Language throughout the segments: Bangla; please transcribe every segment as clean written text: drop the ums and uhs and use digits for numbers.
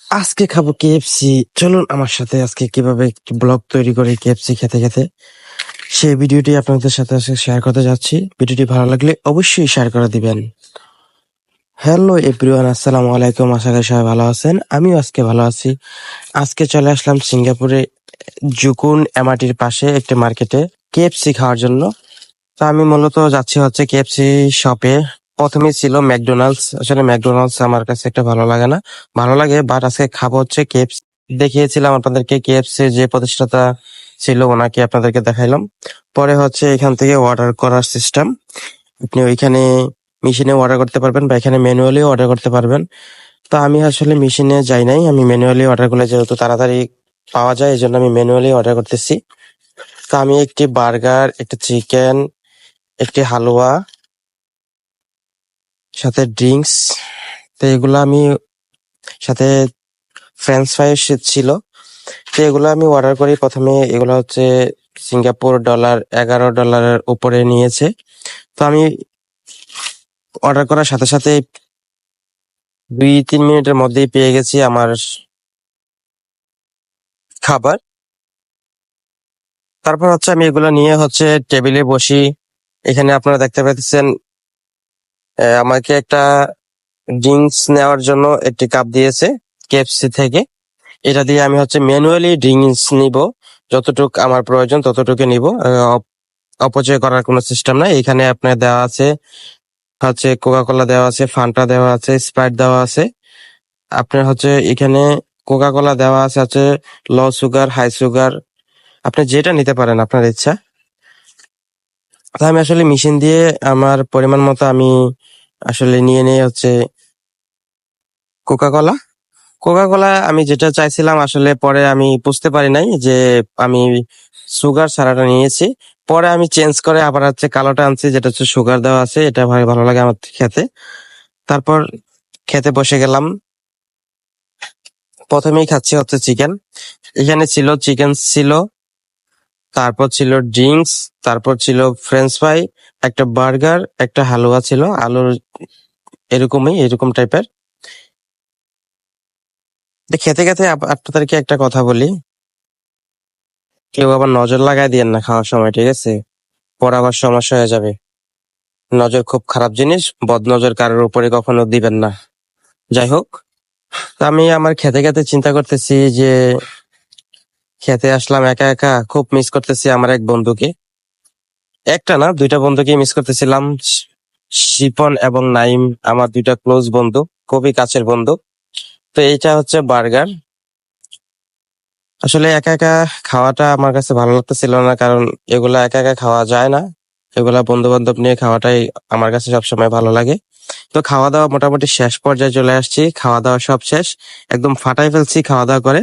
আজকে খাবো কেএফসি। চলুন আমার সাথে আজকে কিভাবে একটি ব্লগ তৈরি করে কেএফসি খেতে খেতে সেই ভিডিওটি আপনাদের সাথে আজকে শেয়ার করতে যাচ্ছি। ভিডিওটি ভালো লাগলে অবশ্যই শেয়ার করে দিবেন। হ্যালো এভরিওয়ান, আসসালামু আলাইকুম। আশা করি সবাই ভালো আছেন, আমিও আজকে ভালো আছি। আজকে চলে আসলাম সিঙ্গাপুরে জুকুন এমআরটির পাশে একটি মার্কেটে কেএফসি খাওয়ার জন্য। তো আমি মূলত যাচ্ছি হচ্ছে কেএফসি শপে। প্রথমেই ছিল ম্যাকডোনাল্ডস। আসলে ম্যাকডোনাল্ডস আমার কাছে একটা ভালো লাগে না, ভালো লাগে বাট আজকে খাবো হচ্ছে কেএফসি। দেখিয়েছিলাম আপনাদেরকে কেএফসি যে প্রতিষ্ঠাতা ছিল ওনাকে আপনাদেরকে দেখাইলাম। পরে হচ্ছে এখান থেকে অর্ডার করার সিস্টেম, আপনি ওইখানে মেশিনে অর্ডার করতে পারবেন বা এখানে ম্যানুয়ালি অর্ডার করতে পারবেন। তো আমি আসলে মেশিনে যাই নাই, আমি ম্যানুয়ালি অর্ডার করলে যেহেতু তাড়াতাড়ি পাওয়া যায় এই জন্য আমি ম্যানুয়ালি অর্ডার করতেছি। তো আমি একটি বার্গার, একটি চিকেন, একটি হালুয়া, সাথে ড্রিঙ্কস, তো এগুলো আমি সাথে ফ্রেঞ্চ ফ্রাই ছিল। তো এগুলো আমি অর্ডার করি। প্রথমে এগুলো হচ্ছে সিঙ্গাপুর ডলার, $11 উপরে নিয়েছে। তো আমি অর্ডার করার সাথে সাথে 2-3 মিনিটের মধ্যেই পেয়ে গেছি আমার খাবার। তারপর হচ্ছে আমি এগুলো নিয়ে হচ্ছে টেবিলে বসি। এখানে আপনারা দেখতে পাচ্ছেন আমাকে একটা ড্রিঙ্কস নেওয়ার জন্য একটি কাপ দিয়েছে কেএফসি থেকে। এটা দিয়ে আমি হচ্ছে ম্যানুয়ালি ড্রিঙ্কস নিব, যতটুক আমার প্রয়োজন ততটুকু নিব। অপচয় করার কোনো সিস্টেম নাই। এখানে আপনার দেওয়া আছে হচ্ছে কোকা কোলা দেওয়া আছে, ফান্টা দেওয়া আছে, স্প্রাইট দেওয়া আছে। আপনার হচ্ছে এখানে কোকা কোলা দেওয়া আছে হচ্ছে লো সুগার, হাই সুগার, আপনি যেটা নিতে পারেন আপনার ইচ্ছা। তো আমি আসলে মেশিন দিয়ে আমার পরিমাণ মতো আমি আসলে নিয়ে নিয়ে হচ্ছে কোকা কোলা। কোকা কোলা আমি যেটা চাইছিলাম আসলে পরে আমি বুঝতে পারি নাই যে আমি সুগার ছাড়াটা নিয়েছি। পরে আমি চেঞ্জ করে আবার হচ্ছে কালোটা আনছি যেটা হচ্ছে সুগার দেওয়া আছে, এটা ভাই ভালো লাগে আমার খেতে। তারপর খেতে বসে গেলাম। প্রথমেই খাচ্ছি হচ্ছে চিকেন। এখানে ছিল চিকেন ছিল, তারপর ছিল ড্রিঙ্কস, তারপর ছিল ফ্রেঞ্চ ফ্রাই, একটা বার্গার, একটা হালুয়া ছিল আলুর এরকম টাইপের। খেতে খেতে আপনাদেরকে একটা কথা বলি, কেউ আবার নজর লাগাই দিয়েন না খাওয়ার সময়, ঠিক আছে? পরে আবার সমস্যা হয়ে যাবে। নজর খুব খারাপ জিনিস, বদ নজর কারোর উপরে কখনো দিবেন না। যাই হোক, তো আমি আমার খেতে খেতে চিন্তা করতেছি যে খেতে আসলাম একা একা, খুব মিস করতেছি আমার এক বন্ধুকে। একটা না, দুইটা বন্ধুকে মিস করতেছিলাম, শিপন এবং নাইম, আমার দুইটা ক্লোজ বন্ধু, খুবই কাছের বন্ধু। তো এইটা হচ্ছে বার্গার। আসলে একা একা খাওয়াটা আমার কাছে ভালো লাগতেছিল না, কারণ এগুলা একা একা খাওয়া যায় না, এগুলা বন্ধু বান্ধব নিয়ে খাওয়াটাই আমার কাছে সবসময় ভালো লাগে। তো খাওয়া দাওয়া মোটামুটি শেষ পর্যায়ে চলে আসছি, খাওয়া দাওয়া সব শেষ, একদম ফাটাই ফেলছি খাওয়া দাওয়া করে।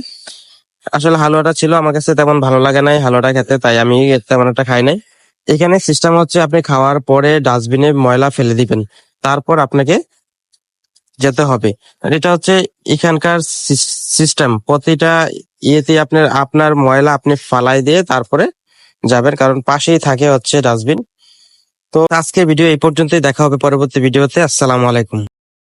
আসলে হালুয়াটা ছিল আমার কাছে তেমন ভালো লাগে নাই হালুয়াটা খেতে, তাই আমি তেমন একটা খাই নাই। এখানে সিস্টেম হচ্ছে আপনি খাওয়ার পরে ডাস্টবিনে ময়লা ফেলে দিবেন, তারপর আপনাকে যেতে হবে। আর এটা হচ্ছে এখানকার সিস্টেম, প্রতিটা ইয়েতে আপনার আপনার ময়লা আপনি ফালাই দিয়ে তারপরে যাবেন, কারণ পাশেই থাকে হচ্ছে ডাস্টবিন। তো আজকে ভিডিও এই পর্যন্তই, দেখা হবে পরবর্তী ভিডিওতে। আসসালামু আলাইকুম।